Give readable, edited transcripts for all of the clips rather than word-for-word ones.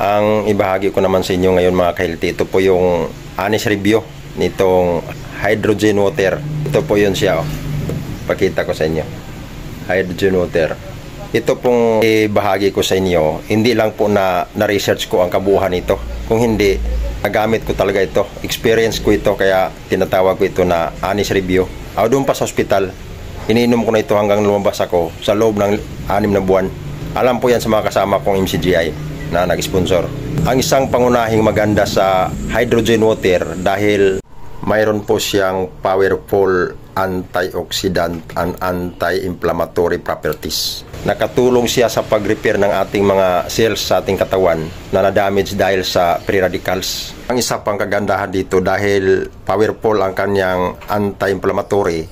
Ang ibahagi ko naman sa inyo ngayon mga ka-healthy, ito po yung honest review nitong hydrogen water. Ito po yun siya. Pakita ko sa inyo. Hydrogen water. Ito pong ibahagi ko sa inyo, hindi lang po na research ko ang kabuuan nito. Kung hindi, nagamit ko talaga ito. Experience ko ito, kaya tinatawag ko ito na honest review. Doon pa sa ospital, iniinom ko na ito hanggang lumabas ako sa loob ng 6 na buwan. Alam po yan sa mga kasama kong MCGI na nag-sponsor. Ang isang pangunahing maganda sa hydrogen water dahil mayroon po siyang powerful antioxidant and anti-inflammatory properties. Nakatulong siya sa pag-repair ng ating mga cells sa ating katawan na na-damage dahil sa free radicals. Ang isa pang kagandahan dito dahil powerful ang kanyang anti-inflammatory,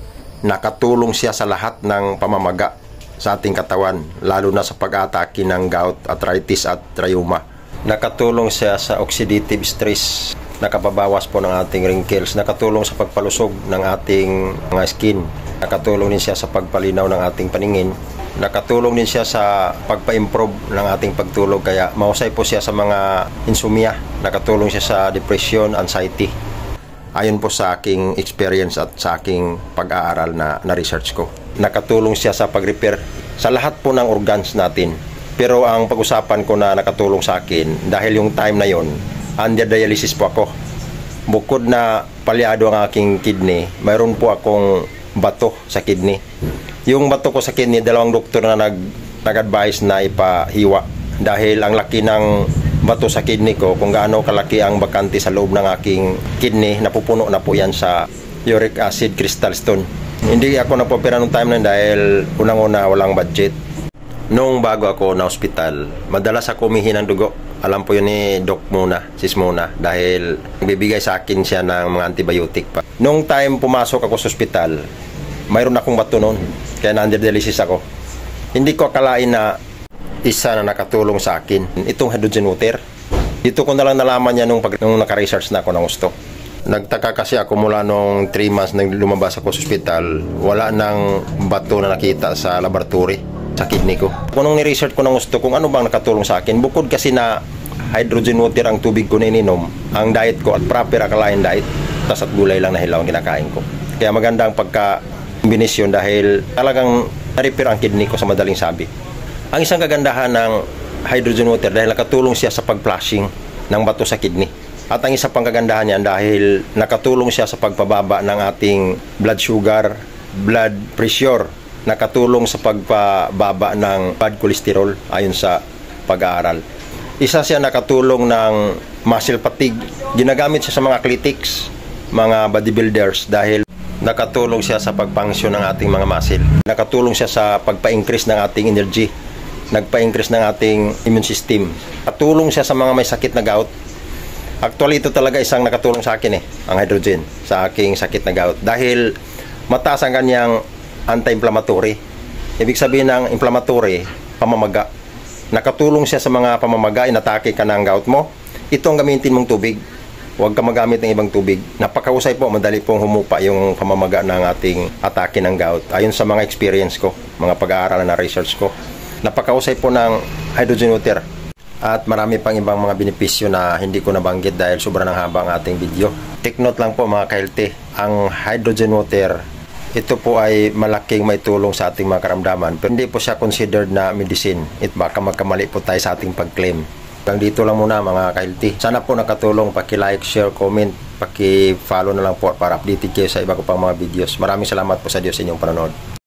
nakatulong siya sa lahat ng pamamaga sa ating katawan, lalo na sa pag-atake ng gout, arthritis at rheuma. Nakatulong siya sa oxidative stress, nakapabawas po ng ating wrinkles, nakatulong sa pagpalusog ng ating mga skin, nakatulong din siya sa pagpalinaw ng ating paningin, nakatulong din siya sa pagpa-improve ng ating pagtulog, kaya mahusay po siya sa mga insomnia, nakatulong siya sa depression, anxiety. Ayon po sa aking experience at sa aking pag-aaral na research ko. Nakatulong siya sa pag-repair sa lahat po ng organs natin. Pero ang pag-usapan ko na nakatulong sa akin, dahil yung time na yon, under dialysis po ako. Bukod na palyado ang aking kidney, mayroon po akong bato sa kidney. Yung bato ko sa kidney, 2 doktor na nag-advise na ipahiwa. Dahil ang laki ng bato sa kidney ko, kung gaano kalaki ang bakante sa loob ng aking kidney, napupuno na po yan sa uric acid crystal stone. Hindi ako napopera nung time na dahil unang-una walang budget. Nung bago ako na ospital, madalas ako humihi ng dugo. Alam po yun ni Doc Muna, Sis Muna, dahil nagbibigay sa akin siya ng mga antibiotic pa. Nung time pumasok ako sa ospital, mayroon akong bato noon, kaya na-under dialysis ako. Hindi ko akalain na isa na nakatulong sa akin itong hydrogen water. Dito ko na lang nalaman niya nung naka-research na ako ng gusto. Nagtaka kasi ako mula nung 3 months nang lumabas ako sa ospital, wala nang bato na nakita sa laboratory sa kidney ko. Kung nung ni-research ko ng gusto kung ano bang nakatulong sa akin, bukod kasi na hydrogen water ang tubig ko na ininom, ang diet ko at proper alkaline diet, tas at gulay lang na hilaw ang kinakain ko. Kaya maganda ang pagka-kombinasyon dahil talagang na-repair ang kidney ko sa madaling sabi. Ang isang kagandahan ng hydrogen water dahil nakatulong siya sa pag-flushing ng bato sa kidney. At ang isa pang kagandahan niyan dahil nakatulong siya sa pagpababa ng ating blood sugar, blood pressure, nakatulong sa pagpababa ng bad cholesterol ayon sa pag-aaral. Isa siya nakatulong ng muscle fatigue. Ginagamit siya sa mga athletics, mga bodybuilders dahil nakatulong siya sa pag-function ng ating mga muscle. Nakatulong siya sa pagpa-increase ng ating energy, nagpa-increase ng ating immune system. Nakatulong siya sa mga may sakit na gout. Actually, ito talaga isang nakatulong sa akin ang hydrogen sa aking sakit na gout. Dahil mataas ang kanyang anti-inflammatory. Ibig sabihin ng inflammatory, pamamaga. Nakatulong siya sa mga pamamaga, inatake ka ng gout mo. Ito ang gamitin mong tubig. Huwag ka magamit ng ibang tubig. Napakausay po, madali pong humupa yung pamamaga ng ating atake ng gout. Ayon sa mga experience ko, mga pag-aaral na research ko. Napakausay po ng hydrogen water. At marami pang ibang mga benepisyo na hindi ko nabanggit dahil sobrang haba ang ating video. Take note lang po mga ka-healthy, ang hydrogen water, ito po ay malaking may tulong sa ating mga karamdaman. Pero hindi po siya considered na medicine. Baka magkamali po tayo sa ating pag-claim. Hanggang dito lang muna mga ka-healthy. Sana po nakatulong, paki-like, share, comment, paki-follow na lang po para updated kayo sa iba ko pang mga videos. Maraming salamat po sa Diyos sa inyong panonood.